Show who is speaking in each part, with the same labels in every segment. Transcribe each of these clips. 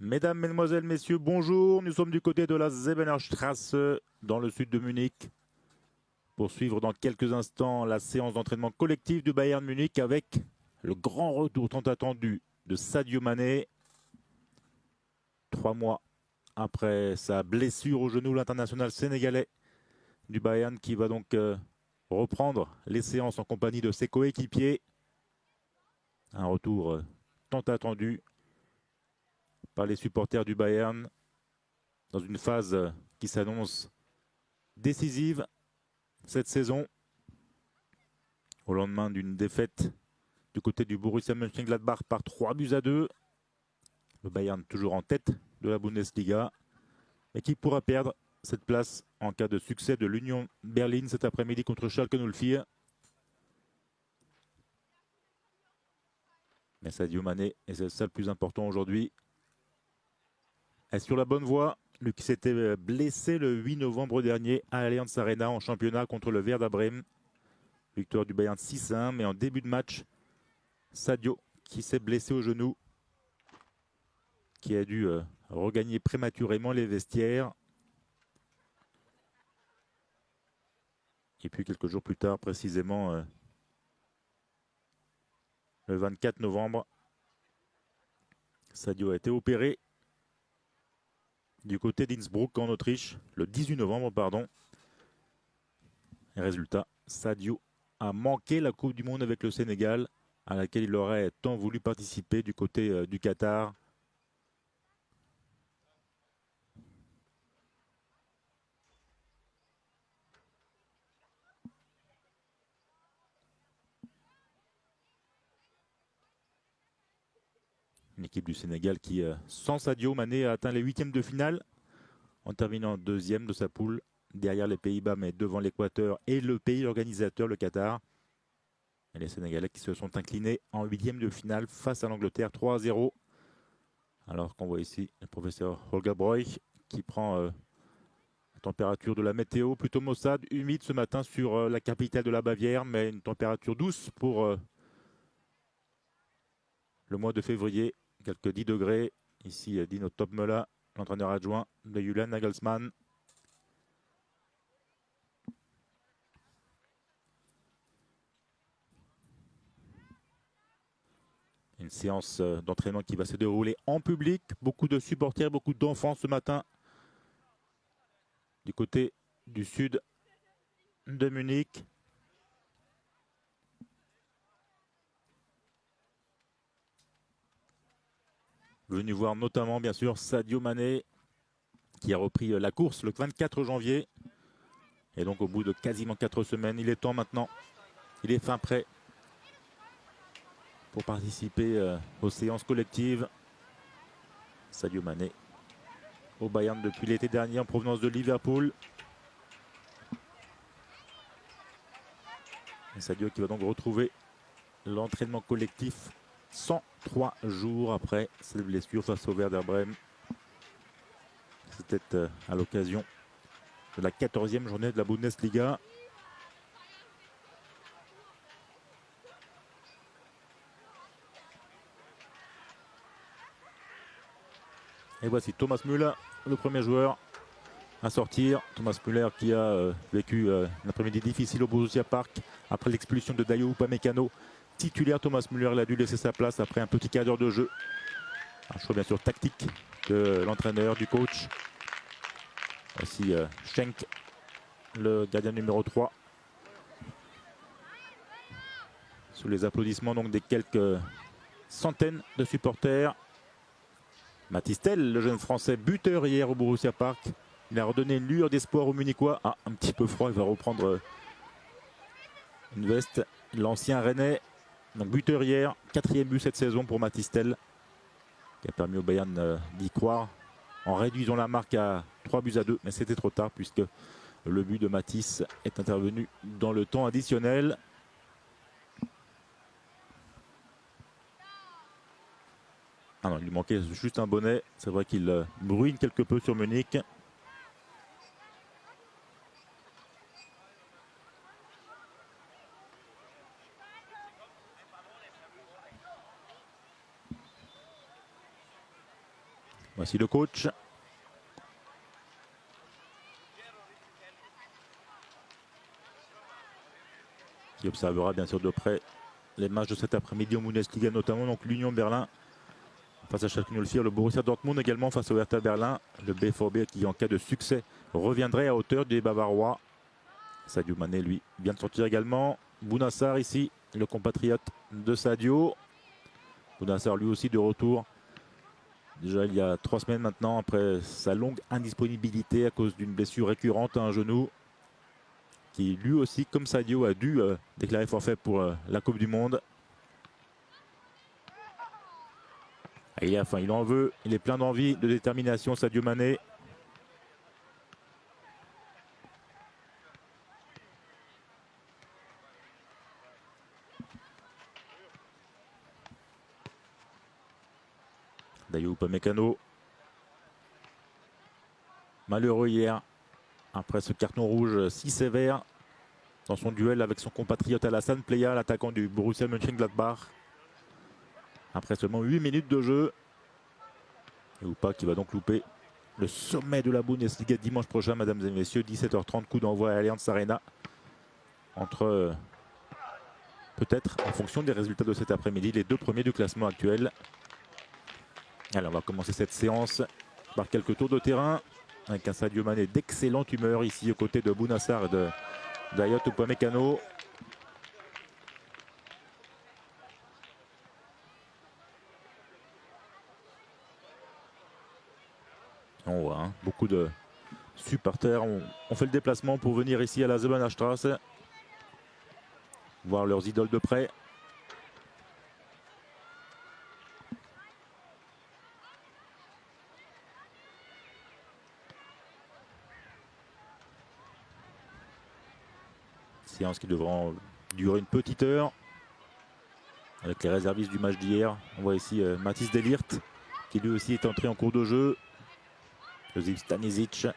Speaker 1: Mesdames, Mesdemoiselles, Messieurs, bonjour. Nous sommes du côté de la Zebenerstrasse, dans le sud de Munich, pour suivre dans quelques instants la séance d'entraînement collectif du Bayern Munich avec le grand retour tant attendu de Sadio Mané. 3 mois après sa blessure au genou, l'international sénégalais du Bayern qui va donc reprendre les séances en compagnie de ses coéquipiers. Un retour tant attendu par les supporters du Bayern dans une phase qui s'annonce décisive cette saison, au lendemain d'une défaite du côté du Borussia Mönchengladbach par 3-2. Le Bayern toujours en tête de la Bundesliga, et qui pourra perdre cette place en cas de succès de l'Union Berlin cet après-midi contre Schalke 04. Mais Sadio Mané, et c'est ça le plus important aujourd'hui, est sur la bonne voie. Lui qui s'était blessé le 8 novembre dernier à Allianz Arena en championnat contre le Werder Bremen. Victoire du Bayern 6-1, mais en début de match, Sadio qui s'est blessé au genou, qui a dû regagner prématurément les vestiaires. Et puis quelques jours plus tard, précisément le 24 novembre, Sadio a été opéré du côté d'Innsbruck en Autriche, le 18 novembre, pardon. Et résultat, Sadio a manqué la Coupe du Monde avec le Sénégal, à laquelle il aurait tant voulu participer du côté du Qatar. Une équipe du Sénégal qui, sans Sadio Mané, a atteint les huitièmes de finale, en terminant deuxième de sa poule, derrière les Pays-Bas, mais devant l'Équateur et le pays organisateur, le Qatar. Et les Sénégalais qui se sont inclinés en huitième de finale face à l'Angleterre 3-0. Alors qu'on voit ici le professeur Holger Broich qui prend la température de la météo, plutôt maussade, humide ce matin sur la capitale de la Bavière, mais une température douce pour le mois de février, quelques 10 degrés. Ici, Dino Topmela, l'entraîneur adjoint de Julian Nagelsmann. Une séance d'entraînement qui va se dérouler en public. Beaucoup de supporters, beaucoup d'enfants ce matin du côté du sud de Munich. Venu voir notamment, bien sûr, Sadio Mané qui a repris la course le 24 janvier. Et donc, au bout de quasiment 4 semaines, il est temps maintenant. Il est fin prêt pour participer aux séances collectives. Sadio Mané au Bayern depuis l'été dernier en provenance de Liverpool. Et Sadio qui va donc retrouver l'entraînement collectif 103 jours après cette blessure face au Werder Bremen. C'était à l'occasion de la 14e journée de la Bundesliga. Et voici Thomas Müller, le premier joueur à sortir. Thomas Müller qui a vécu un après-midi difficile au Borussia Park après l'expulsion de Dayot Upamecano. Titulaire, Thomas Müller, il a dû laisser sa place après un petit quart d'heure de jeu. Un choix bien sûr tactique de l'entraîneur, du coach. Voici Schenk, le gardien numéro 3. Sous les applaudissements donc des quelques centaines de supporters. Mathys Tel, le jeune français buteur hier au Borussia Park. Il a redonné une lueur d'espoir aux Munichois. Ah, un petit peu froid, il va reprendre une veste. L'ancien Rennais, donc buteur hier, 4e but cette saison pour Mathys Tel, qui a permis au Bayern d'y croire en réduisant la marque à 3-2. Mais c'était trop tard puisque le but de Mathys est intervenu dans le temps additionnel. Ah non, il lui manquait juste un bonnet. C'est vrai qu'il bruine quelque peu sur Munich. Voici le coach. Qui observera bien sûr de près les matchs de cet après-midi en Bundesliga, notamment donc l'Union Berlin face à Schalke 04, le Borussia Dortmund également face au Hertha Berlin, le BVB qui en cas de succès reviendrait à hauteur des Bavarois. Sadio Mané lui vient de sortir également. Bounassar ici, le compatriote de Sadio. Bounassar lui aussi de retour. Déjà il y a 3 semaines maintenant après sa longue indisponibilité à cause d'une blessure récurrente à un genou. Qui lui aussi comme Sadio a dû déclarer forfait pour la Coupe du Monde. Et enfin, il en veut, il est plein d'envie, de détermination, Sadio Mané. Dayot Upamecano. Malheureux hier, après ce carton rouge si sévère, dans son duel avec son compatriote Alassane Plea, l'attaquant du Borussia Mönchengladbach. Après seulement 8 minutes de jeu. Et Upa qui va donc louper le sommet de la Bundesliga dimanche prochain, mesdames et messieurs, 17h30, coup d'envoi à Allianz Arena. Entre, peut-être, en fonction des résultats de cet après-midi, les 2 premiers du classement actuel. Allez, on va commencer cette séance par quelques tours de terrain. Avec un Sadio Mané d'excellente humeur ici aux côtés de Bounassar et de Dayot Upamecano. On voit beaucoup de supporters ont fait le déplacement pour venir ici à la Zebenstrasse. Voir leurs idoles de près. Séance qui devra durer une petite heure. Avec les réservistes du match d'hier. On voit ici Mathis de Ligt qui lui aussi est entré en cours de jeu. Josip Stanisic.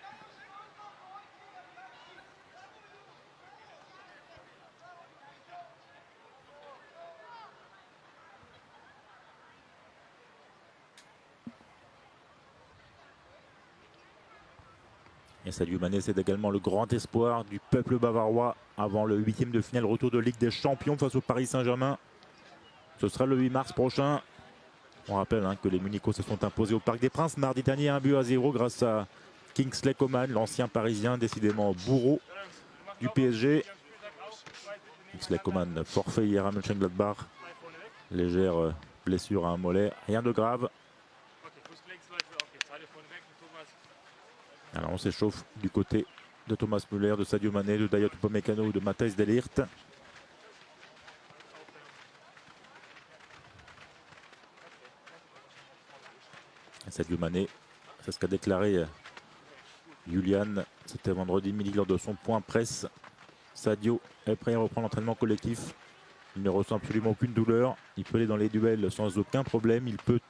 Speaker 1: Et Sadio Mané, c'est également le grand espoir du peuple bavarois avant le 8e de finale retour de Ligue des Champions face au Paris Saint-Germain. Ce sera le 8 mars prochain. On rappelle que les Munichois se sont imposés au Parc des Princes mardi dernier 1-0 grâce à Kingsley Coman, l'ancien parisien décidément bourreau du PSG. Kingsley Coman forfait hier à Mönchengladbach. Légère blessure à un mollet, rien de grave. Alors on s'échauffe du côté de Thomas Müller, de Sadio Mané, de Dayot Upamecano ou de Mathijs de Ligt. Sadio Mané, c'est ce qu'a déclaré Julian, c'était vendredi midi lors de son point presse. Sadio est prêt à reprendre l'entraînement collectif. Il ne ressent absolument aucune douleur. Il peut aller dans les duels sans aucun problème. Il peut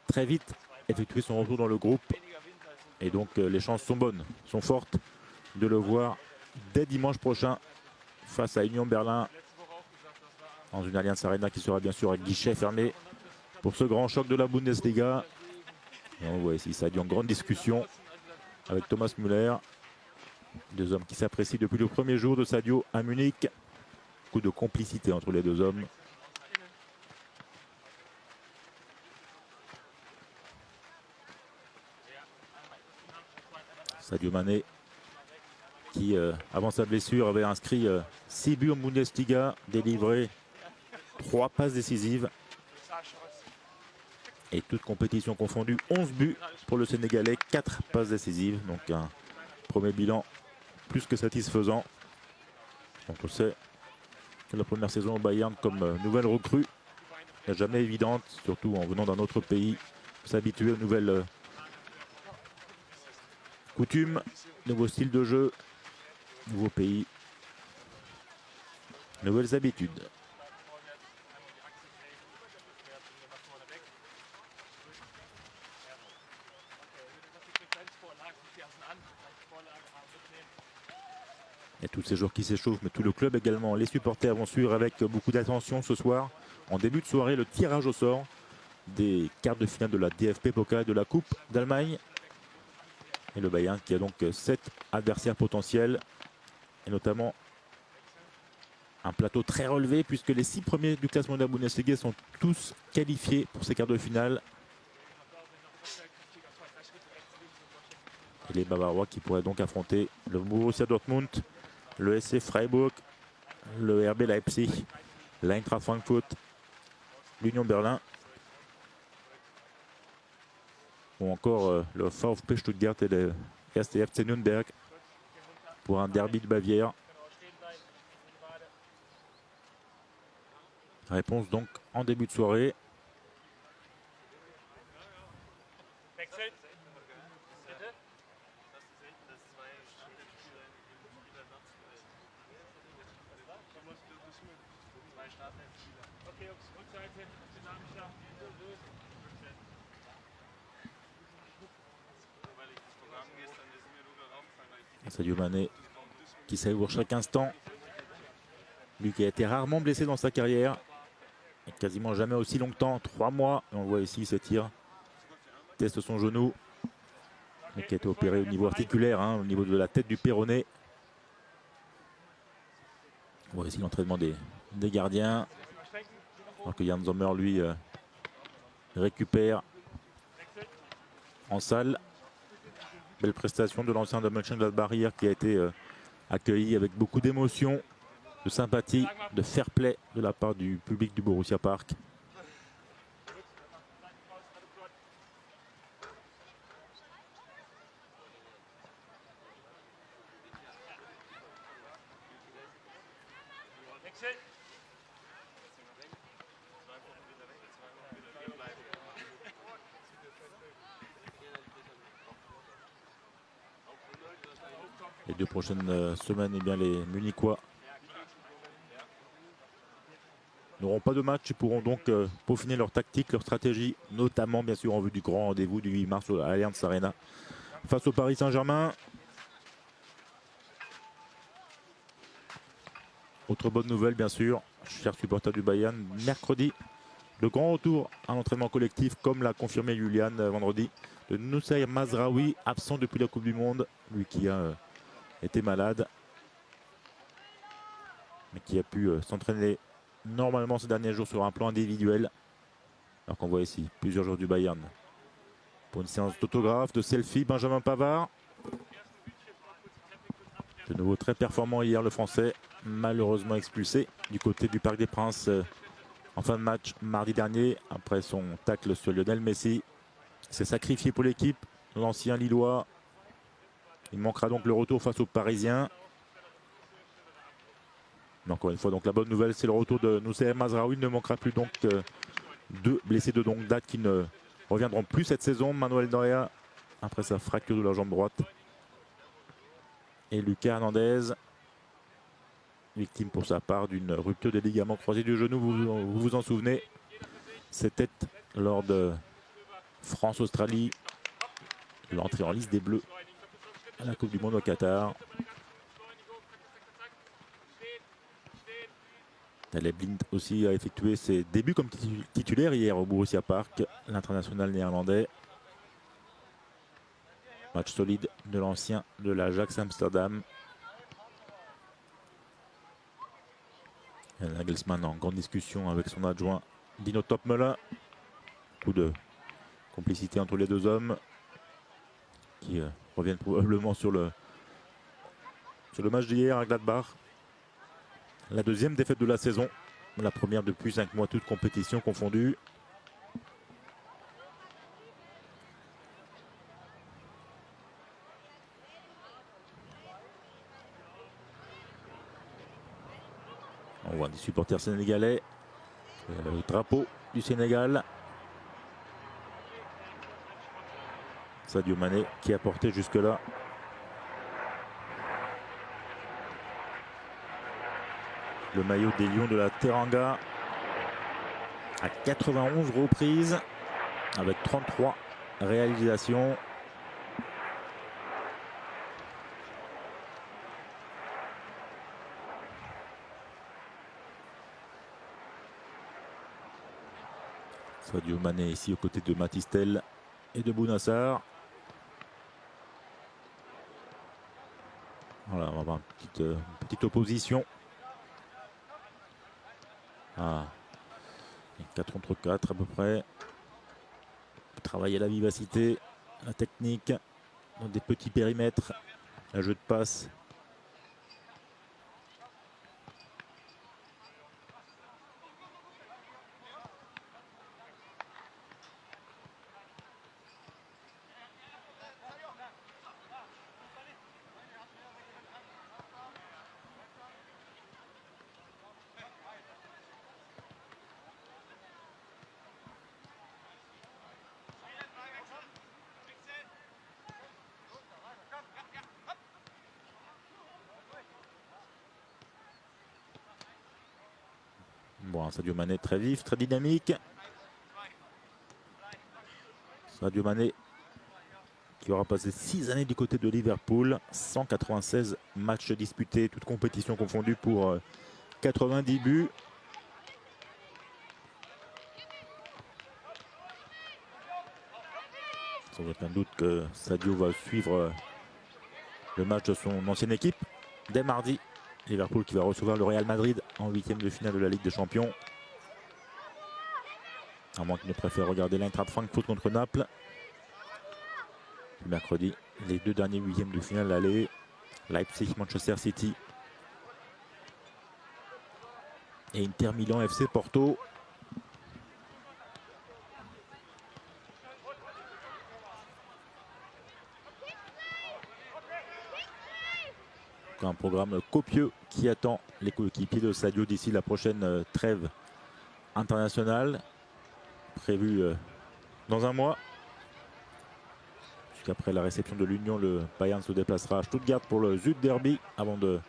Speaker 1: très vite effectuer son retour dans le groupe. Et donc les chances sont bonnes, sont fortes de le voir dès dimanche prochain face à Union Berlin dans une Allianz Arena qui sera bien sûr à guichet fermé pour ce grand choc de la Bundesliga. Et on voit ici Sadio en grande discussion avec Thomas Müller. 2 hommes qui s'apprécient depuis le premier jour de Sadio à Munich. Beaucoup de complicité entre les 2 hommes. Sadio Mané qui, avant sa blessure, avait inscrit 6 buts en Bundesliga, délivré 3 passes décisives. Et toutes compétitions confondues, 11 buts pour le Sénégalais, 4 passes décisives. Donc un premier bilan plus que satisfaisant. Donc on sait que la première saison au Bayern comme nouvelle recrue n'est jamais évidente, surtout en venant d'un autre pays. S'habituer aux nouvelles coutumes, nouveau style de jeu, nouveau pays, nouvelles habitudes. Il y a tous ces joueurs qui s'échauffent, mais tout le club également. Les supporters vont suivre avec beaucoup d'attention ce soir. En début de soirée, le tirage au sort des quarts de finale de la DFB Pokal de la Coupe d'Allemagne. Et le Bayern qui a donc 7 adversaires potentiels, et notamment un plateau très relevé puisque les 6 premiers du classement de la Bundesliga sont tous qualifiés pour ces quarts de finale. Et les Bavarois qui pourraient donc affronter le Borussia Dortmund, le SC Freiburg, le RB Leipzig, l'Eintracht Frankfurt, l'Union Berlin ou encore le VfB Stuttgart et le 1. FC Nürnberg pour un derby de Bavière. Réponse donc en début de soirée. Sadio Mané qui savoure chaque instant. Lui qui a été rarement blessé dans sa carrière. Et quasiment jamais aussi longtemps, 3 mois. Et on voit ici, il s'étire. Teste son genou. Mais qui a été opéré au niveau articulaire, hein, au niveau de la tête du péroné. On voit ici l'entraînement des gardiens. Alors que Jan Sommer, lui, récupère en salle. Belle prestation de l'ancien de Mönchengladbach hier qui a été accueilli avec beaucoup d'émotion, de sympathie, de fair play de la part du public du Borussia Park. Les 2 prochaines semaines, eh bien, les Munichois n'auront pas de match et pourront donc peaufiner leur tactique, leur stratégie, notamment bien sûr en vue du grand rendez-vous du 8 mars à l'Allianz Arena face au Paris Saint-Germain. Autre bonne nouvelle bien sûr, chers supporters du Bayern, mercredi, le grand retour à l'entraînement collectif, comme l'a confirmé Julian vendredi, de Noussair Mazraoui, absent depuis la Coupe du Monde, lui qui a été malade, mais qui a pu s'entraîner normalement ces derniers jours sur un plan individuel. Alors qu'on voit ici plusieurs joueurs du Bayern pour une séance d'autographe, de selfie. Benjamin Pavard, de nouveau très performant hier, le Français, malheureusement expulsé du côté du Parc des Princes en fin de match mardi dernier après son tacle sur Lionel Messi. Il s'est sacrifié pour l'équipe, l'ancien Lillois. Il manquera donc le retour face aux Parisiens. Mais encore une fois, donc la bonne nouvelle, c'est le retour de Noussair Mazraoui. Il ne manquera plus donc 2 blessés de longue date qui ne reviendront plus cette saison. Manuel Neuer, après sa fracture de la jambe droite. Et Lucas Hernandez, victime pour sa part d'une rupture des ligaments croisés du genou. Vous vous en souvenez, c'était lors de France-Australie, l'entrée en liste des Bleus à la Coupe du Monde au Qatar. Daley Blind aussi a effectué ses débuts comme titulaire hier au Borussia Park, l'international néerlandais. Match solide de l'ancien de l'Ajax Amsterdam. Nagelsmann en grande discussion avec son adjoint Dino Topmöller. Coup de complicité entre les 2 hommes qui reviennent probablement sur le match d'hier à Gladbach. La 2e défaite de la saison, la première depuis 5 mois, toutes compétitions confondues. On voit des supporters sénégalais, le drapeau du Sénégal. Sadio Mané qui a porté jusque-là le maillot des Lions de la Teranga à 91 reprises avec 33 réalisations. Sadio Mané ici aux côtés de Matistel et de Bounassar. Voilà, on va avoir une petite opposition. Ah, 4 contre 4 à peu près. Travailler la vivacité, la technique, dans des petits périmètres, un jeu de passe. Bon, Sadio Mané très vif, très dynamique. Sadio Mané qui aura passé 6 années du côté de Liverpool. 196 matchs disputés, toutes compétitions confondues pour 90 buts. Sans aucun doute que Sadio va suivre le match de son ancienne équipe dès mardi. Liverpool qui va recevoir le Real Madrid en 8e de finale de la Ligue des Champions. À moins qu'il ne préfère regarder l'Eintracht Francfort contre Naples. Le mercredi, les 2 derniers 8e de finale aller. Leipzig, Manchester City. Et Inter Milan, FC Porto. Un programme copieux qui attend les coéquipiers de Sadio d'ici la prochaine trêve internationale. Prévue dans un mois. Puisqu'après la réception de l'Union, le Bayern se déplacera à Stuttgart pour le Süd Derby avant de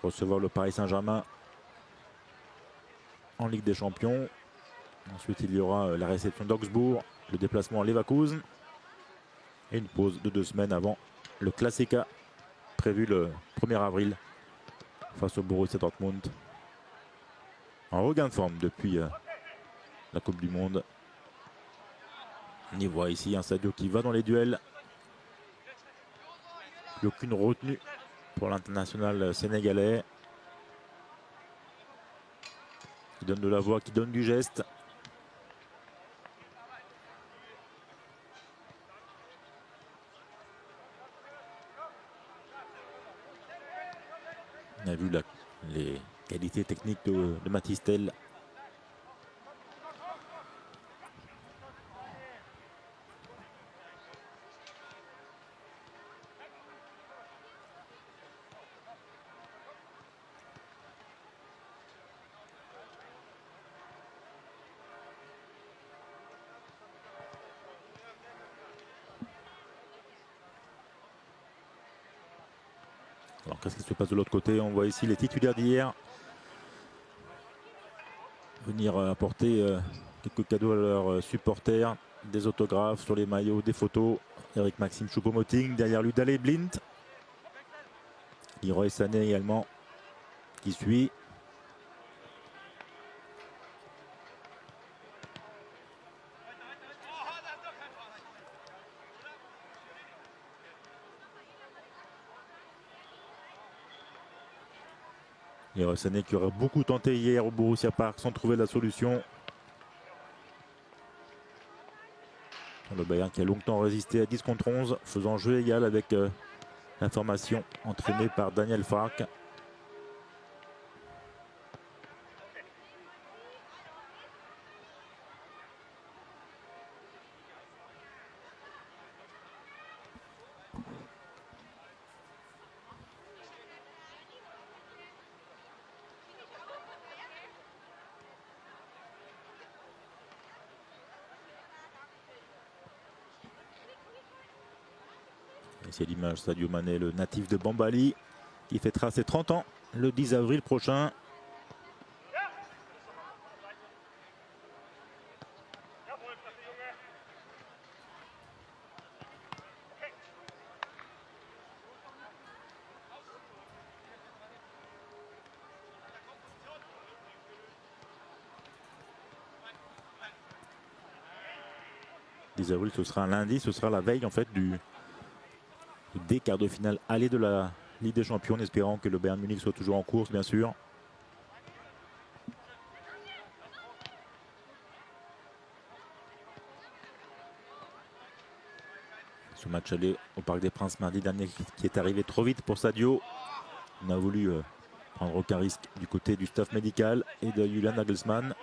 Speaker 1: recevoir le Paris Saint-Germain en Ligue des Champions. Ensuite, il y aura la réception d'Augsbourg, le déplacement à Leverkusen et une pause de 2 semaines avant le Classica prévu le 1er avril face au Borussia Dortmund. En regain de forme depuis la Coupe du Monde. On y voit ici un Sadio qui va dans les duels. Plus aucune retenue pour l'international sénégalais. Qui donne de la voix, qui donne du geste. On a vu les qualités techniques de Matistel. Alors qu'est-ce qui se passe de l'autre côté? On voit ici les titulaires d'hier venir apporter quelques cadeaux à leurs supporters, des autographes sur les maillots, des photos. Eric Maxime Choupo-Moting, derrière lui Daley Blind. Leroy Sané également qui suit. Leroy Sané qui aurait beaucoup tenté hier au Borussia Park sans trouver la solution. Le Bayern qui a longtemps résisté à 10 contre 11, faisant jeu égal avec la formation entraînée par Daniel Fark. C'est l'image Sadio Mané, le natif de Bambali, qui fêtera ses 30 ans le 10 avril prochain. 10 avril, ce sera un lundi, ce sera la veille en fait des quarts de finale aller de la Ligue des Champions, en espérant que le Bayern Munich soit toujours en course, bien sûr. Ce match aller au Parc des Princes mardi dernier qui est arrivé trop vite pour Sadio. On a voulu prendre aucun risque du côté du staff médical et de Julian Nagelsmann.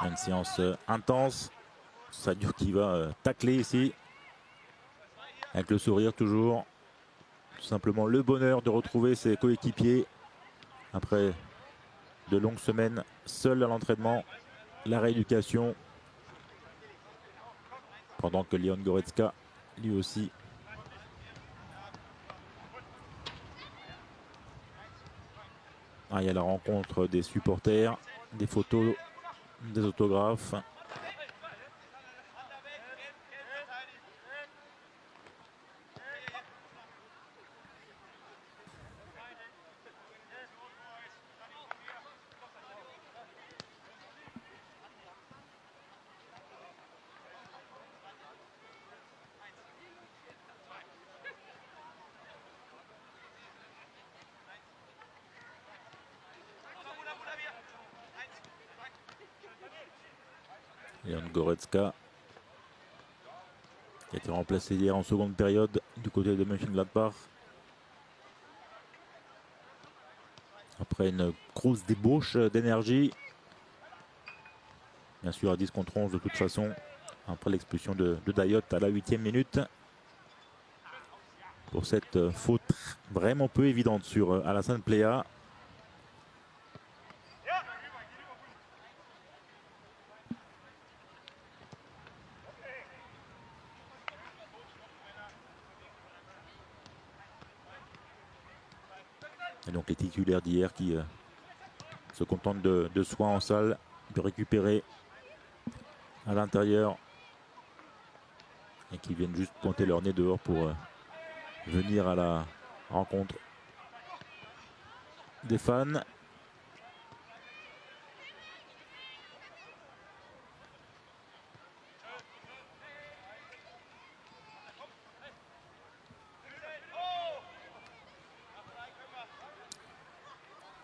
Speaker 1: Une séance intense. Sadio qui va tacler ici. Avec le sourire toujours. Tout simplement le bonheur de retrouver ses coéquipiers. Après de longues semaines seul à l'entraînement. La rééducation. Pendant que Leon Goretzka, lui aussi, il y a la rencontre des supporters, des photos, des autographes. Leon Goretzka qui a été remplacé hier en seconde période du côté de Mönchengladbach. Après une grosse débauche d'énergie. Bien sûr à 10 contre 11 de toute façon. Après l'expulsion de Dayot à la 8e minute. Pour cette faute vraiment peu évidente sur Alassane Plea. Et donc les titulaires d'hier qui se contentent de soins en salle, de récupérer à l'intérieur et qui viennent juste pointer leur nez dehors pour venir à la rencontre des fans.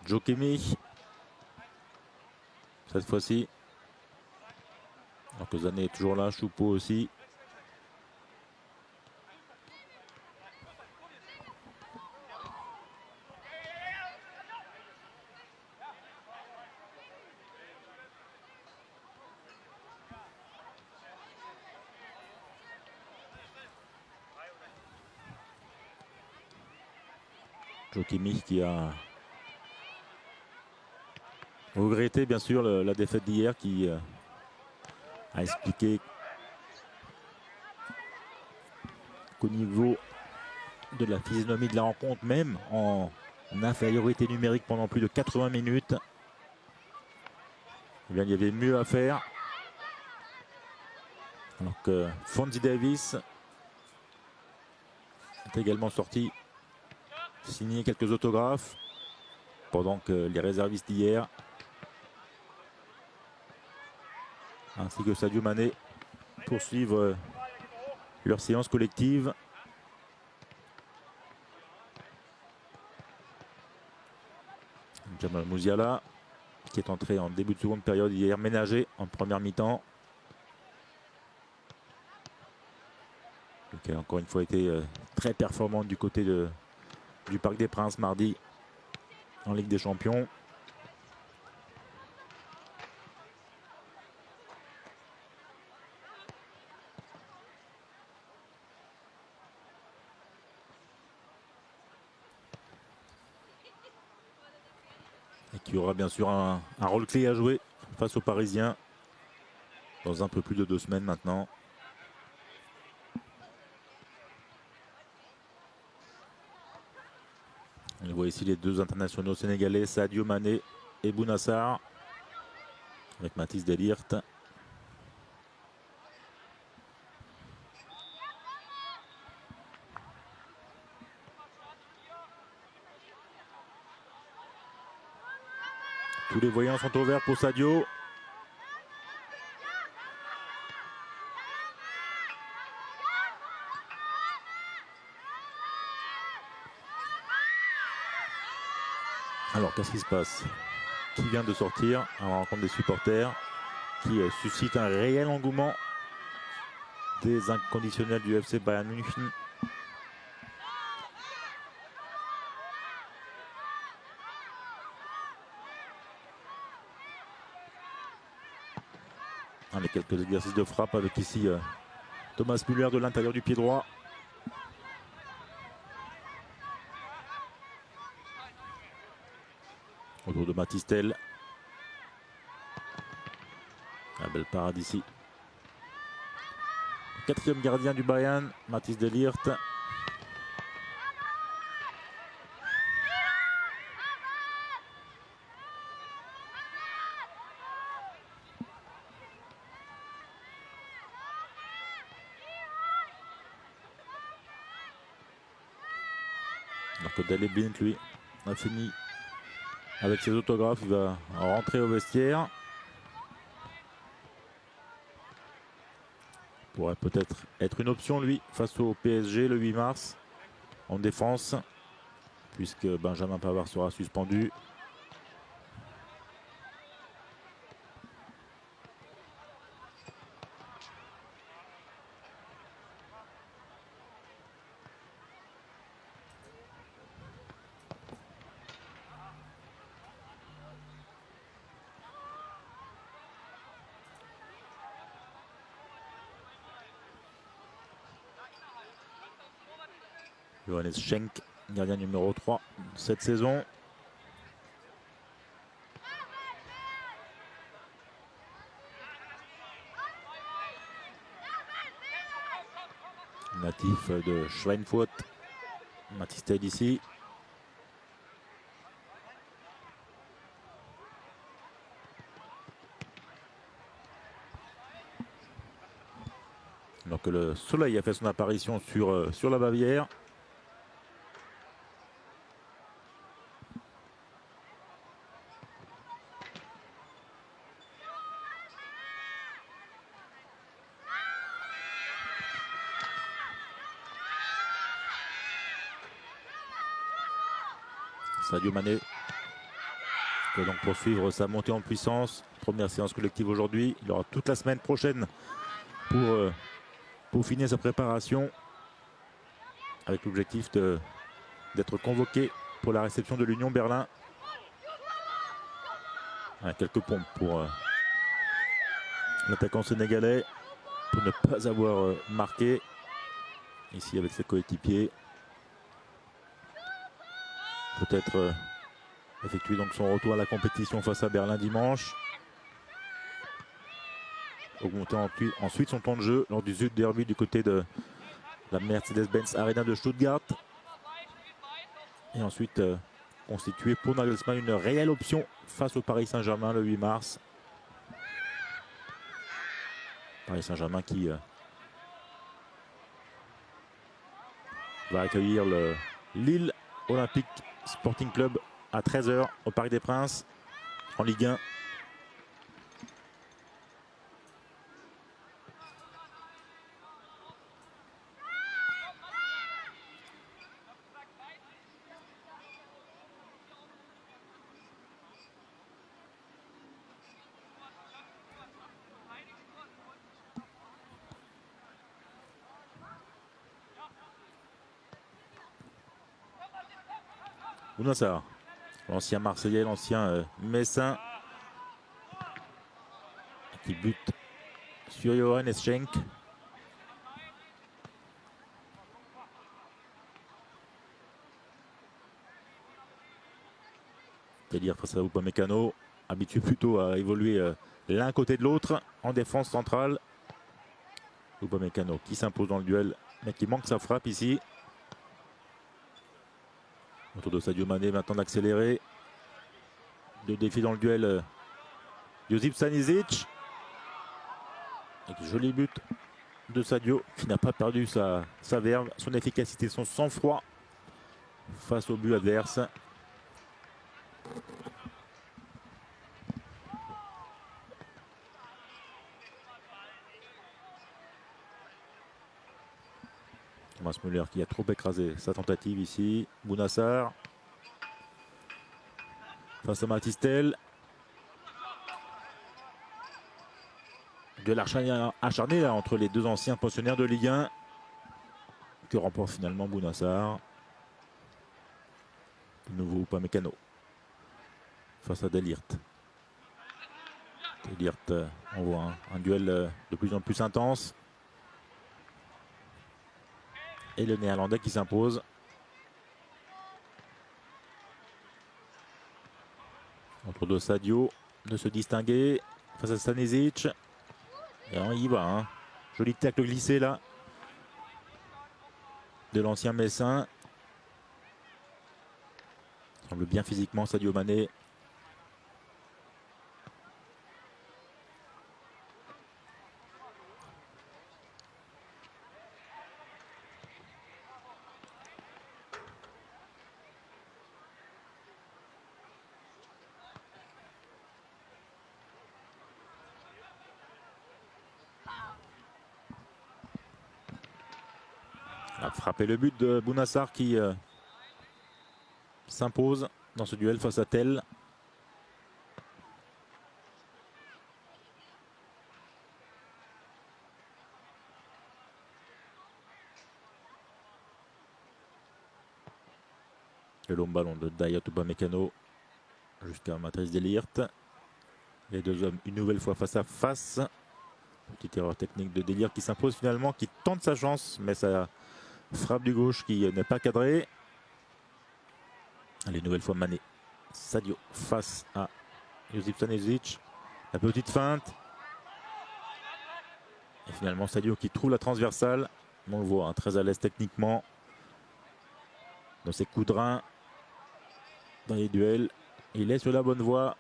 Speaker 1: Jokemi, cette fois-ci. Quelques années toujours là, Choupeau aussi. Jokemi qui a regretté bien sûr la défaite d'hier, qui a expliqué qu'au niveau de la physionomie de la rencontre, même en infériorité numérique pendant plus de 80 minutes, eh bien, il y avait mieux à faire. Alors que Fonzie Davis est également sorti signer quelques autographes, pendant que les réservistes d'hier ainsi que Sadio Mané poursuivent leur séance collective. Jamal Musiala qui est entré en début de seconde période hier, ménagé en première mi-temps. Qui a encore une fois été très performant du côté du Parc des Princes mardi en Ligue des Champions. Et qui aura bien sûr un rôle clé à jouer face aux Parisiens dans un peu plus de 2 semaines maintenant. On voit ici les deux internationaux sénégalais, Sadio Mané et Bounassar, avec Mathys de Ligt. Tous les voyants sont ouverts pour Sadio. Alors qu'est-ce qui se passe? Qui vient de sortir à la rencontre des supporters, qui suscite un réel engouement des inconditionnels du FC Bayern München. Avec quelques exercices de frappe avec ici Thomas Müller de l'intérieur du pied droit. Autour de Matistel. La belle parade ici. Quatrième gardien du Bayern, Mathys de Ligt. Alors que Daley Blind, lui, a fini avec ses autographes. Il va rentrer au vestiaire. Pourrait peut-être être une option, lui, face au PSG le 8 mars en défense, puisque Benjamin Pavard sera suspendu. Johannes Schenk, gardien numéro 3 cette saison. Natif de Schweinfurt, Matistel ici. Alors que le soleil a fait son apparition sur la Bavière. Sadio Mané peut donc poursuivre sa montée en puissance. Première séance collective aujourd'hui. Il aura toute la semaine prochaine pour peaufiner sa préparation, avec l'objectif d'être convoqué pour la réception de l'Union Berlin. Quelques pompes pour l'attaquant sénégalais pour ne pas avoir marqué ici avec ses coéquipiers. Peut-être effectuer donc son retour à la compétition face à Berlin dimanche. Augmenter ensuite son temps de jeu lors du Süd Derby du côté de la Mercedes-Benz Arena de Stuttgart. Et ensuite constituer pour Nagelsmann une réelle option face au Paris Saint-Germain le 8 mars. Paris Saint-Germain qui va accueillir le Lille Olympique Sporting Club à 13 h au Parc des Princes en Ligue 1. Bounassar, l'ancien Marseillais, l'ancien Messin, qui bute sur Johannes Schenk. C'est-à-dire face à Upamecano. habitués plutôt à évoluer l'un côté de l'autre en défense centrale. Upamecano qui s'impose dans le duel, mais qui manque sa frappe ici. Autour de Sadio Mané maintenant d'accélérer. Deux défis dans le duel. Josip Stanisic. Avec joli but de Sadio qui n'a pas perdu sa verve, son efficacité, son sang-froid face au but adverse. Thomas Müller qui a trop écrasé sa tentative ici. Bounassar face à Matistel. De l'acharné là entre les deux anciens pensionnaires de Ligue 1 que remporte finalement Bounassar. De nouveau Upamecano face à Delirte. Delirte, on voit un duel de plus en plus intense. Et le Néerlandais qui s'impose. Autour de Sadio de se distinguer face à Stanisic. Et on y va. Hein. Joli tacle glissé là. De l'ancien Messin. Semble bien physiquement Sadio Mané. A frappé le but de Bounassar qui s'impose dans ce duel face à Tel. Le long ballon de Dayot Upamecano jusqu'à Matrice Delirte. Les deux hommes une nouvelle fois face à face. Petite erreur technique de Delirte qui s'impose finalement, qui tente sa chance, mais sa frappe du gauche qui n'est pas cadrée. Allez, nouvelle fois Mané. Sadio face à Josip Stanisic. La petite feinte. Et finalement Sadio qui trouve la transversale. On le voit, hein, très à l'aise techniquement. Dans ses coups de rein. Dans les duels. Il est sur la bonne voie.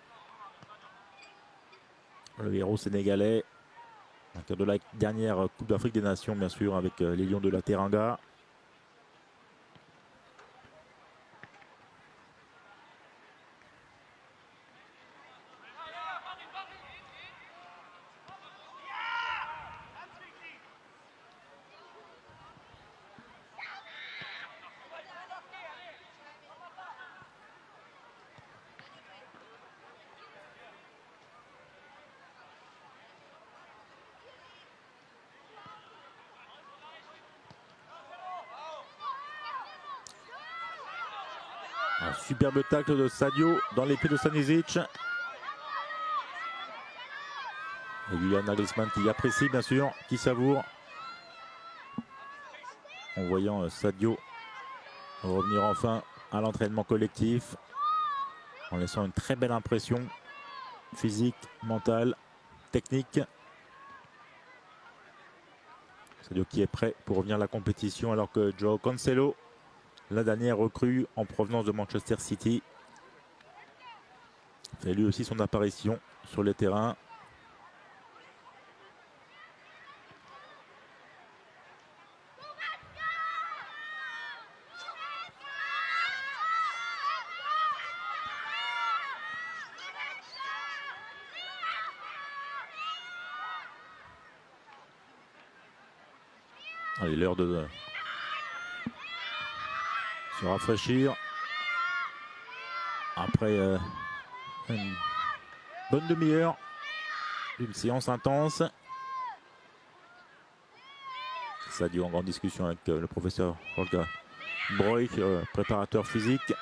Speaker 1: Le héros sénégalais. En cadre de la dernière Coupe d'Afrique des Nations, bien sûr, avec les Lions de la Teranga. Un superbe tacle de Sadio dans les pieds de Stanisic. Et Julian Nagelsmann qui apprécie bien sûr, qui savoure. En voyant Sadio revenir enfin à l'entraînement collectif. En laissant une très belle impression physique, mentale, technique. Sadio qui est prêt pour revenir à la compétition alors que Joao Cancelo, la dernière recrue en provenance de Manchester City, fait lui aussi son apparition sur le terrain. Allez, l'heure de se rafraîchir après une bonne demi-heure d'une séance intense. Sadio en grande discussion avec le professeur Holger Broich, préparateur physique.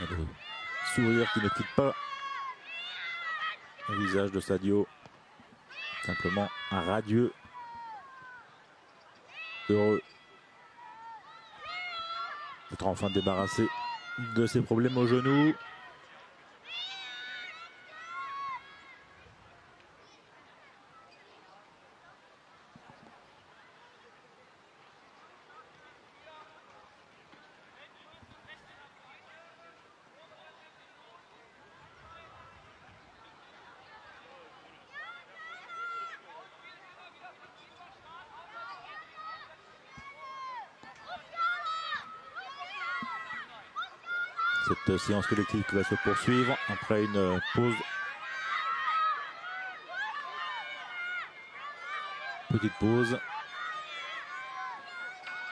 Speaker 1: Et le sourire qui ne quitte pas le visage de Sadio. Simplement un radieux, heureux. Peut-être enfin débarrassé de ses problèmes au genou. Cette séance collective qui va se poursuivre après une pause. Petite pause.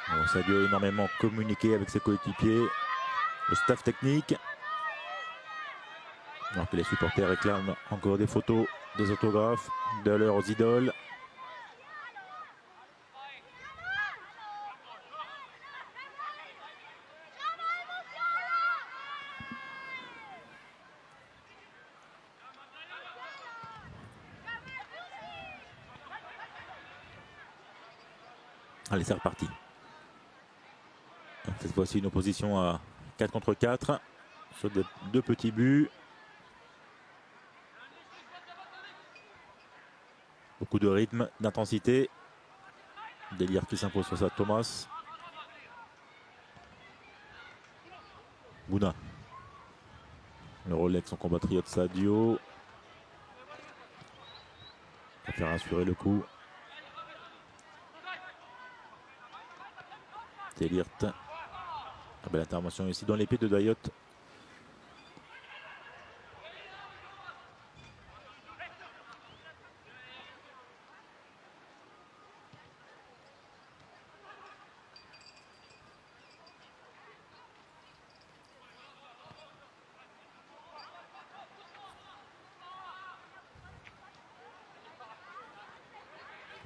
Speaker 1: Bon, Sadio a énormément communiqué avec ses coéquipiers, le staff technique. Alors que les supporters réclament encore des photos, des autographes de leurs idoles. Allez, c'est reparti. Cette fois-ci, une opposition à 4 contre 4 sur deux petits buts. Beaucoup de rythme, d'intensité. Délire qui s'impose face à Thomas. Bouna. Le relais avec son compatriote Sadio. Pour faire assurer le coup. Délire. Belle intervention ici dans l'épée de Dayot.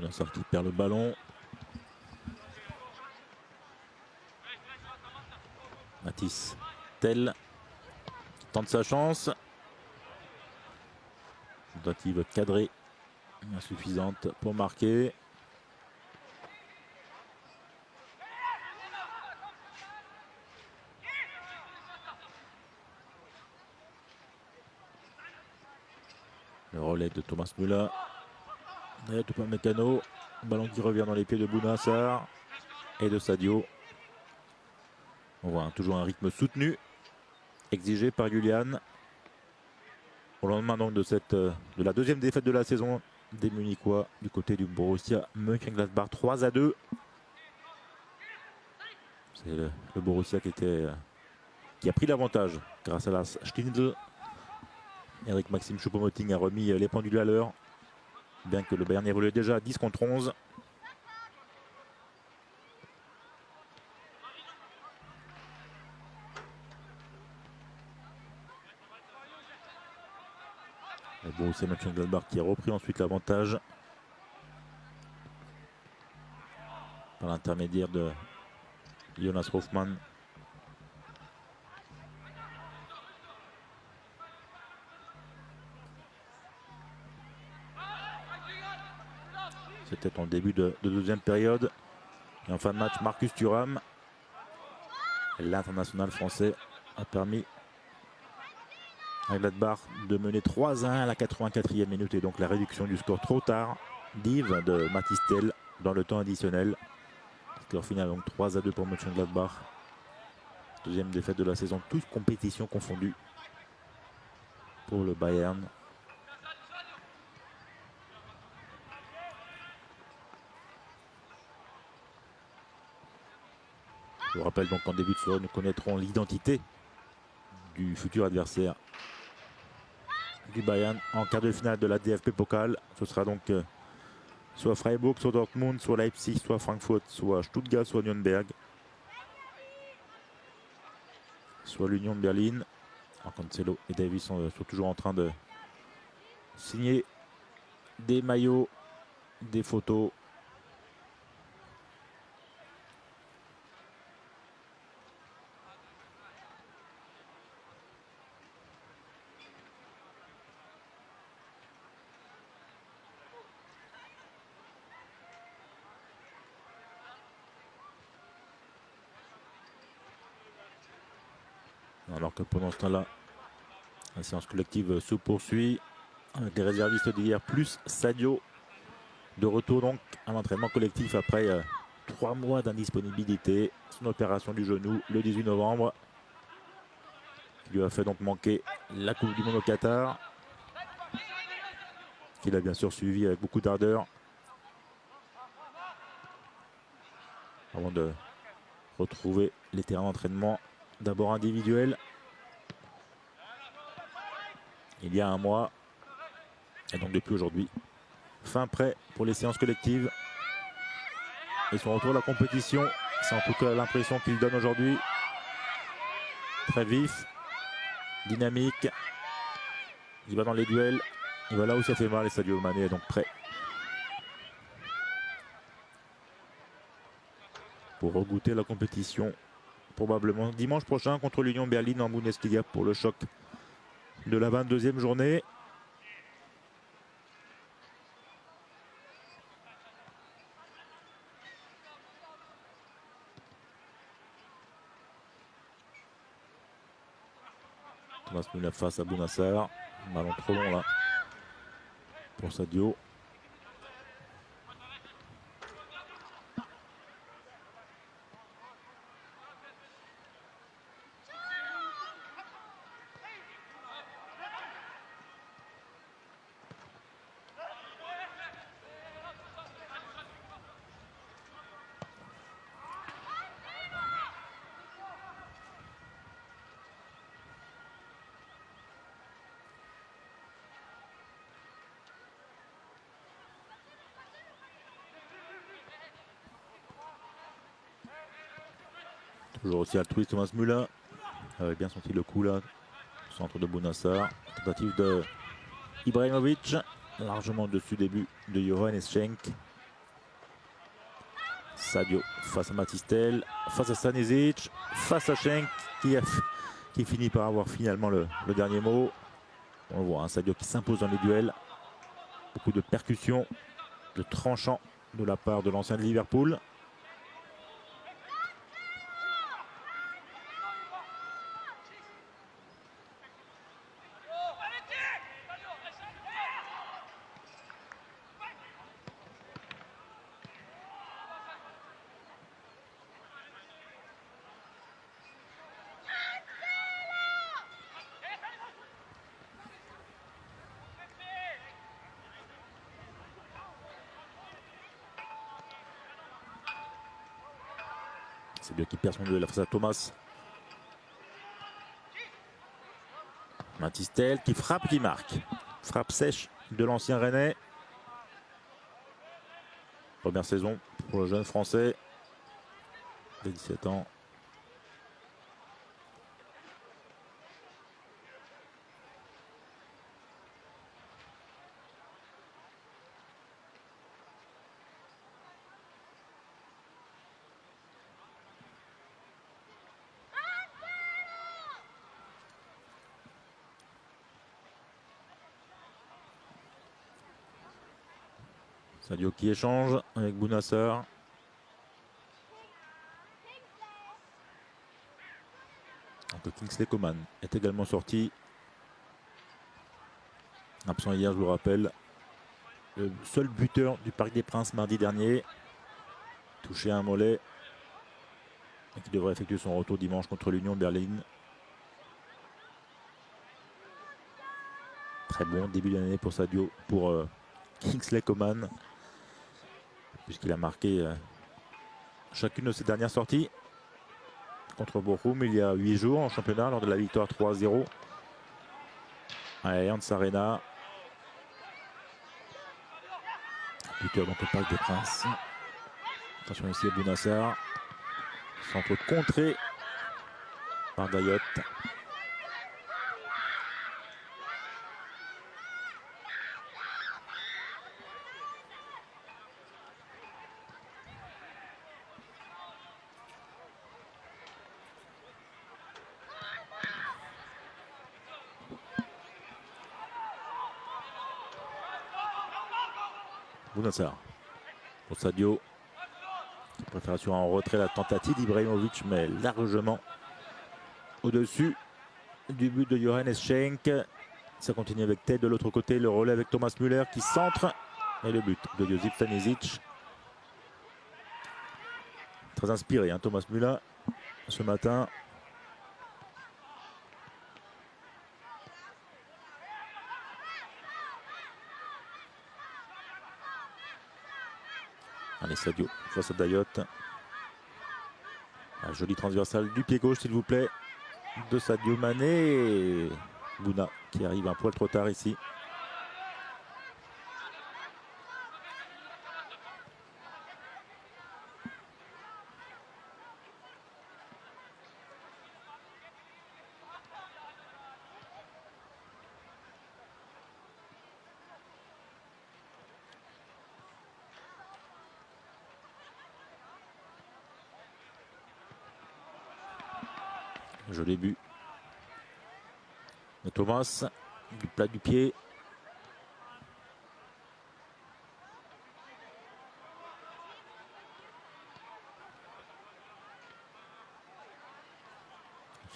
Speaker 1: Lanceur qui perd le ballon. Mathis Tel tente sa chance. Tentative cadrée, insuffisante pour marquer. Le relais de Thomas Müller. Derrière tout Mécano. Ballon qui revient dans les pieds de Bounassar et de Sadio. On voit toujours un rythme soutenu, exigé par Julian. Au lendemain donc de la deuxième défaite de la saison des Munichois du côté du Borussia Mönchengladbach 3-2. C'est le Borussia qui a pris l'avantage grâce à Lars Stindl. Eric Maxime Choupo-Moting a remis les pendules à l'heure, bien que le Bayern évolue déjà à 10 contre 11. Le Borussia Mönchengladbach qui a repris ensuite l'avantage par l'intermédiaire de Jonas Hofmann. C'était en début de deuxième période. Et en fin de match, Marcus Thuram, l'international français, a permis à Gladbach de mener 3-1 à la 84e minute. Et donc la réduction du score trop tard d'Yves de Mathis Tel dans le temps additionnel. Score final donc 3-2 pour Mönchengladbach. Deuxième défaite de la saison, toutes compétitions confondues pour le Bayern. Je vous rappelle donc qu'en début de soirée, nous connaîtrons l'identité du futur adversaire du Bayern en quart de finale de la DFB Pokal. Ce sera donc soit Freiburg, soit Dortmund, soit Leipzig, soit Francfort, soit Stuttgart, soit Nürnberg, soit l'Union de Berlin. Alors, Cancelo et Davis sont toujours en train de signer des maillots, des photos. Alors que pendant ce temps-là, la séance collective se poursuit avec les réservistes d'hier plus Sadio. De retour donc à l'entraînement collectif après 3 mois d'indisponibilité. Son opération du genou le 18 novembre qui lui a fait donc manquer la Coupe du Monde au Qatar, qu'il a bien sûr suivi avec beaucoup d'ardeur avant de retrouver les terrains d'entraînement d'abord individuels il y a un mois et donc depuis aujourd'hui fin prêt pour les séances collectives et son retour à la compétition. C'est en tout cas l'impression qu'il donne aujourd'hui. Très vif, dynamique, il va dans les duels, il va là où ça fait mal et Sadio Mané est donc prêt pour regoûter la compétition probablement dimanche prochain contre l'Union Berlin en Bundesliga pour le choc de la 22e journée. Thomas Müller face à Bounassar. Ballon trop long là pour Sadio. Toujours aussi altruiste Thomas Müller. Avait bien senti le coup là. Centre de Bounassar. Tentative de Ibrahimovic. Largement au-dessus début de Johan Schenk. Sadio face à Matistel. Face à Stanisic. Face à Schenk qui finit par avoir finalement le dernier mot. On voit un Sadio qui s'impose dans les duels. Beaucoup de percussions, de tranchants de la part de l'ancien de Liverpool. C'est bien qui perd son duel face à Thomas. Matistel qui frappe, qui marque. Frappe sèche de l'ancien Rennais. Première saison pour le jeune Français de 17 ans. Sadio qui échange avec Bounassar. Donc Kingsley Coman est également sorti. Absent hier, je vous rappelle. Le seul buteur du Parc des Princes mardi dernier. Touché à un mollet. Et qui devrait effectuer son retour dimanche contre l'Union Berlin. Très bon début d'année pour Sadio, pour Kingsley Coman. Puisqu'il a marqué chacune de ses dernières sorties contre Bochum il y a 8 jours en championnat lors de la victoire 3-0 à Allianz Arena. Buteur donc au Parc des Princes. Attention ici à Bounassar. Centre contré par Dayot. Bounassar pour Sadio qui préfère assurer en retrait la tentative d'Ibrahimovic mais largement au-dessus du but de Johannes Schenk. Ça continue avec Ted de l'autre côté, le relais avec Thomas Müller qui centre. Et le but de Josip Stanisic. Très inspiré, hein, Thomas Müller, ce matin. Allez, Sadio face à Dayot. Un joli transversal du pied gauche, s'il vous plaît, de Sadio Mané. Et Bouna qui arrive un poil trop tard ici. Joli but de Thomas, du plat du pied.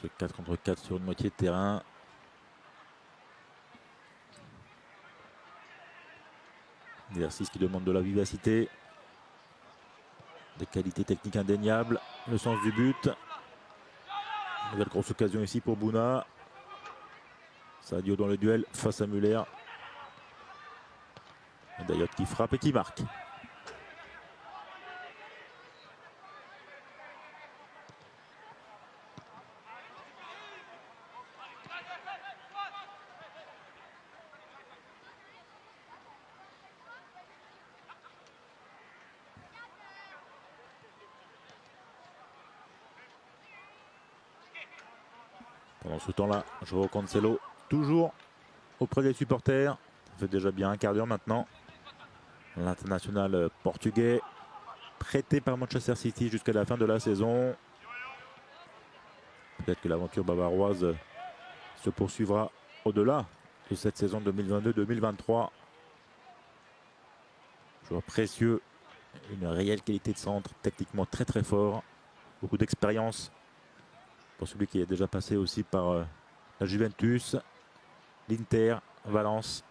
Speaker 1: C'est 4 contre 4 sur une moitié de terrain. Exercice qui demande de la vivacité, des qualités techniques indéniables, le sens du but. Nouvelle grosse occasion ici pour Bouna. Sadio dans le duel face à Müller. Dayot qui frappe et qui marque. Pendant ce temps-là, João Cancelo, toujours auprès des supporters. Ça fait déjà bien un quart d'heure maintenant. L'international portugais, prêté par Manchester City jusqu'à la fin de la saison. Peut-être que l'aventure bavaroise se poursuivra au-delà de cette saison 2022-2023. Joueur précieux, une réelle qualité de centre, techniquement très très fort. Beaucoup d'expérience pour celui qui est déjà passé aussi par la Juventus, l'Inter, Valence.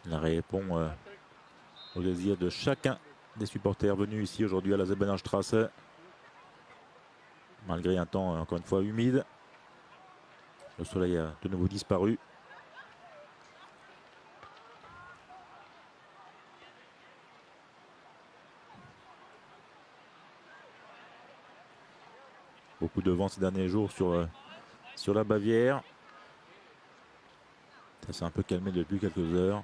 Speaker 1: Il répond au désir de chacun des supporters venus ici aujourd'hui à la Zebenstrasse. Malgré un temps encore une fois humide. Le soleil a de nouveau disparu. Beaucoup de vent ces derniers jours sur la Bavière. Ça s'est un peu calmé depuis quelques heures.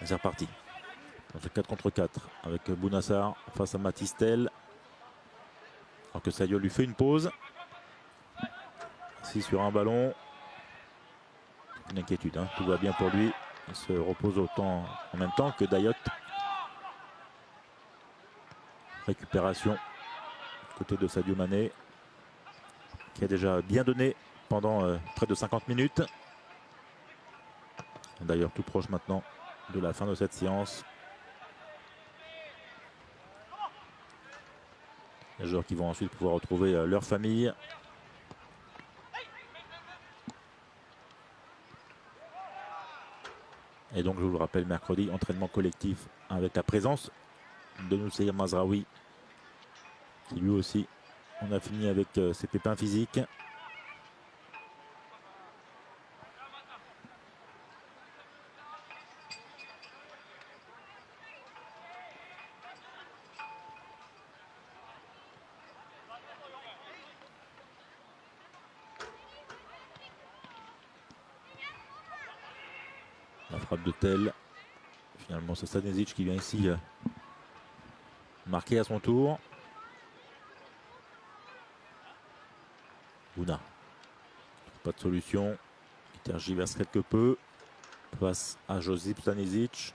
Speaker 1: C'est reparti. On fait 4 contre 4 avec Bounassar face à Matistel. Alors que Sadio lui fait une pause. Ici sur un ballon. Une inquiétude, hein. Tout va bien pour lui. Il se repose autant en même temps que Dayot. Récupération du côté de Sadio Mané, qui a déjà bien donné pendant près de 50 minutes. D'ailleurs tout proche maintenant de la fin de cette séance. Les joueurs qui vont ensuite pouvoir retrouver leur famille. Et donc je vous le rappelle, mercredi, entraînement collectif avec la présence de Noussair Mazraoui, qui lui aussi, on a fini avec ses pépins physiques. La frappe de Tel. Finalement, c'est Stanisic qui vient ici marquer à son tour. Bouna. Pas de solution. Il tergiverse quelque peu. Passe à Josip Stanisic.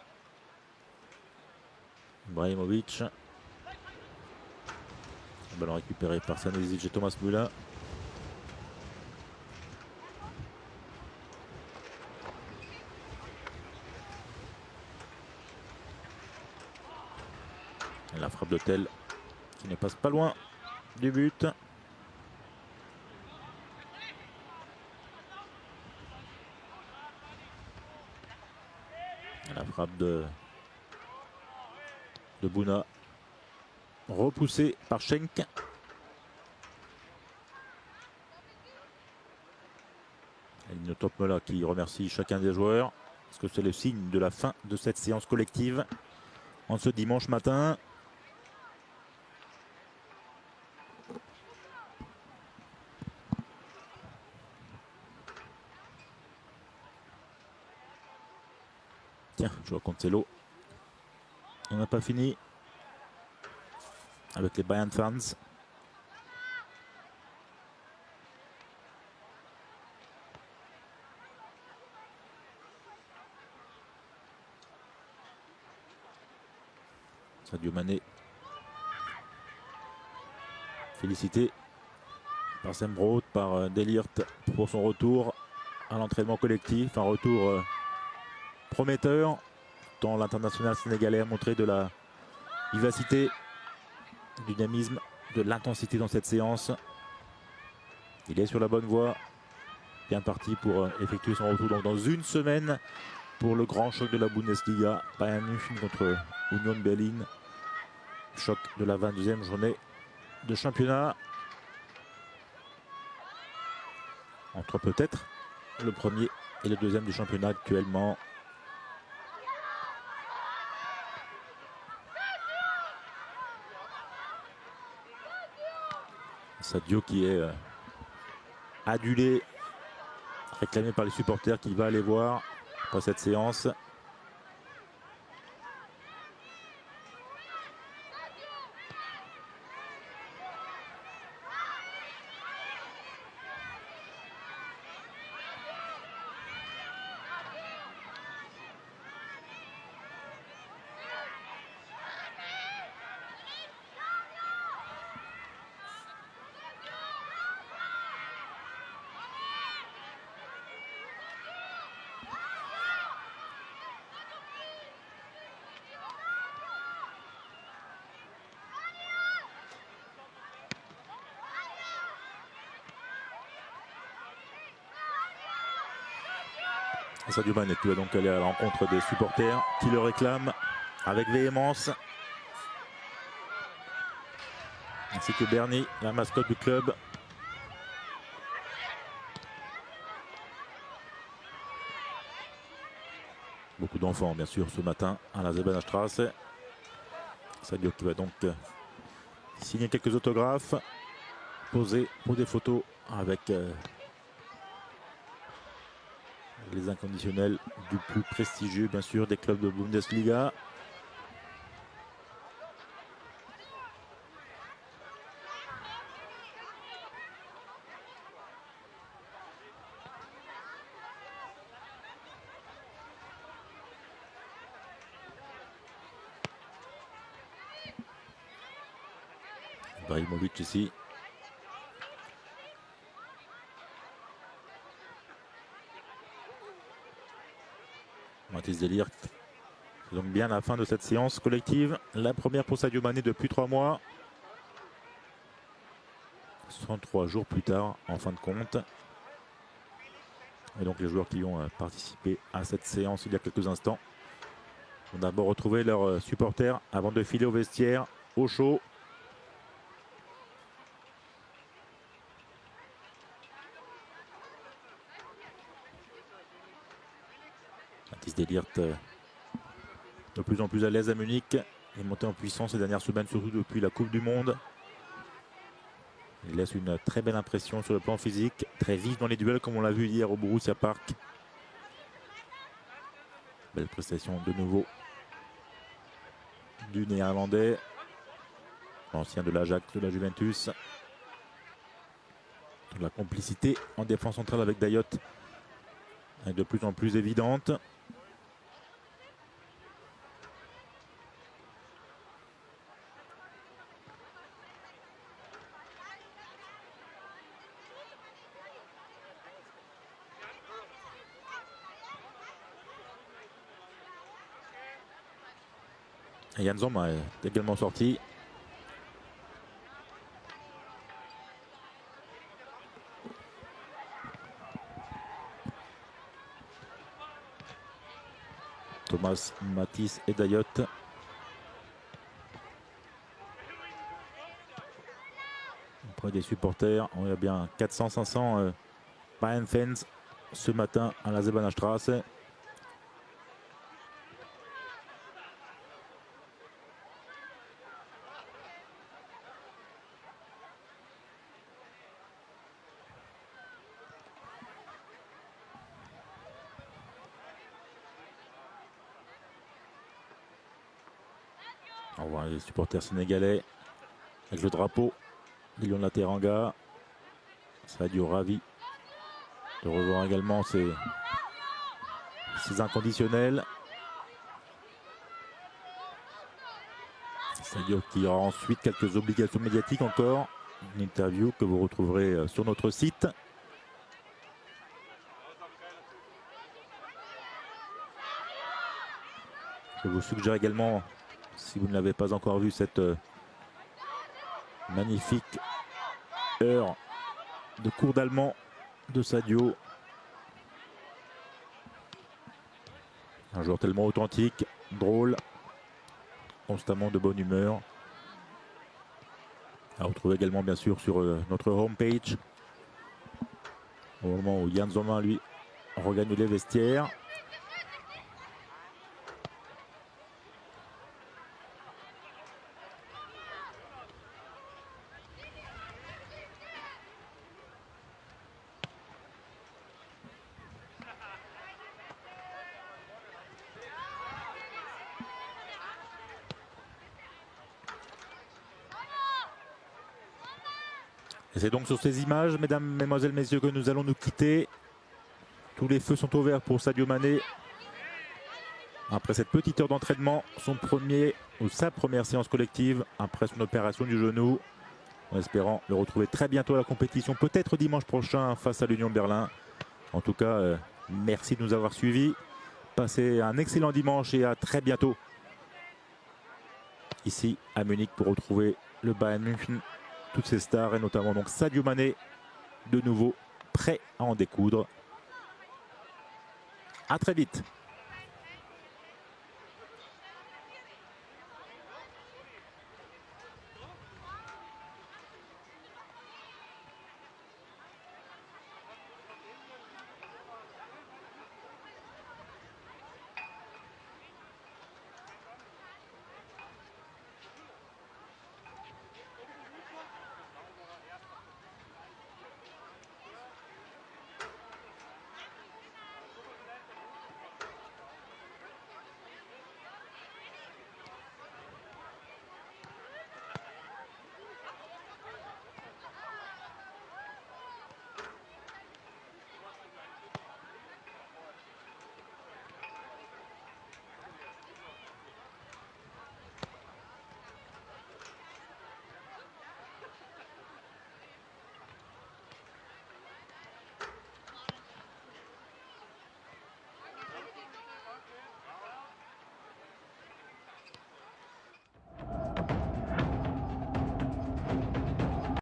Speaker 1: Ibrahimovic. Ballon récupéré par Stanisic et Thomas Müller. Et la frappe de Tel qui ne passe pas loin du but. Et la frappe de Bouna, repoussée par Schenk. Et Nino Topmela qui remercie chacun des joueurs. Parce que c'est le signe de la fin de cette séance collective en ce dimanche matin. Tiens, je vois Cancelo. On n'a pas fini avec les Bayern fans. Sadio Mané félicité par Sembrot, par Delirte pour son retour à l'entraînement collectif. Un retour prometteur, tant l'international sénégalais a montré de la vivacité, du dynamisme, de l'intensité dans cette séance. Il est sur la bonne voie, bien parti pour effectuer son retour donc dans une semaine pour le grand choc de la Bundesliga. Bayern München contre Union Berlin. Choc de la 22e journée de championnat. Entre peut-être le premier et le deuxième du championnat actuellement. Sadio qui est adulé, réclamé par les supporters, qui va aller voir après cette séance. Sadio Mané qui va donc aller à la rencontre des supporters qui le réclament avec véhémence. Ainsi que Bernie, la mascotte du club. Beaucoup d'enfants bien sûr ce matin à la Zebenstrasse. Sadio qui va donc signer quelques autographes, poser pour des photos avec les inconditionnels du plus prestigieux bien sûr des clubs de Bundesliga. Ibrahimovic ici. Mathis Delirte. C'est donc bien la fin de cette séance collective. La première pour Sadio Mané depuis 3 mois. 103 jours plus tard en fin de compte. Et donc les joueurs qui ont participé à cette séance il y a quelques instants ont d'abord retrouvé leurs supporters avant de filer au vestiaire au chaud. Mathis Delirte de plus en plus à l'aise à Munich, est monté en puissance ces dernières semaines, surtout depuis la Coupe du Monde. Il laisse une très belle impression sur le plan physique, très vif dans les duels comme on l'a vu hier au Borussia Park. Belle prestation de nouveau du Néerlandais, l'ancien de l'Ajax, de la Juventus. La complicité en défense centrale avec Dayot est de plus en plus évidente. Et Yann Zoma est également sorti. Thomas, Matisse et Dayot. Auprès des supporters, on a bien 400-500 Bayern-fans ce matin à la Zebanstrasse. On voit les supporters sénégalais avec le drapeau du Lion de la Teranga. Sadio ravi de revoir également ses inconditionnels. Sadio qui aura ensuite quelques obligations médiatiques encore. Une interview que vous retrouverez sur notre site. Je vous suggère également, si vous ne l'avez pas encore vu, cette magnifique heure de cours d'allemand de Sadio. Un joueur tellement authentique, drôle, constamment de bonne humeur. À retrouver également bien sûr sur notre homepage. Au moment où Yann Zoma, lui, regagne les vestiaires. Et c'est donc sur ces images, mesdames, mesdemoiselles, messieurs, que nous allons nous quitter. Tous les feux sont ouverts pour Sadio Mané. Après cette petite heure d'entraînement, sa première séance collective après son opération du genou. En espérant le retrouver très bientôt à la compétition, peut-être dimanche prochain face à l'Union Berlin. En tout cas, merci de nous avoir suivis. Passez un excellent dimanche et à très bientôt ici à Munich pour retrouver le Bayern München, toutes ses stars et notamment donc Sadio Mané, de nouveau prêt à en découdre. À très vite.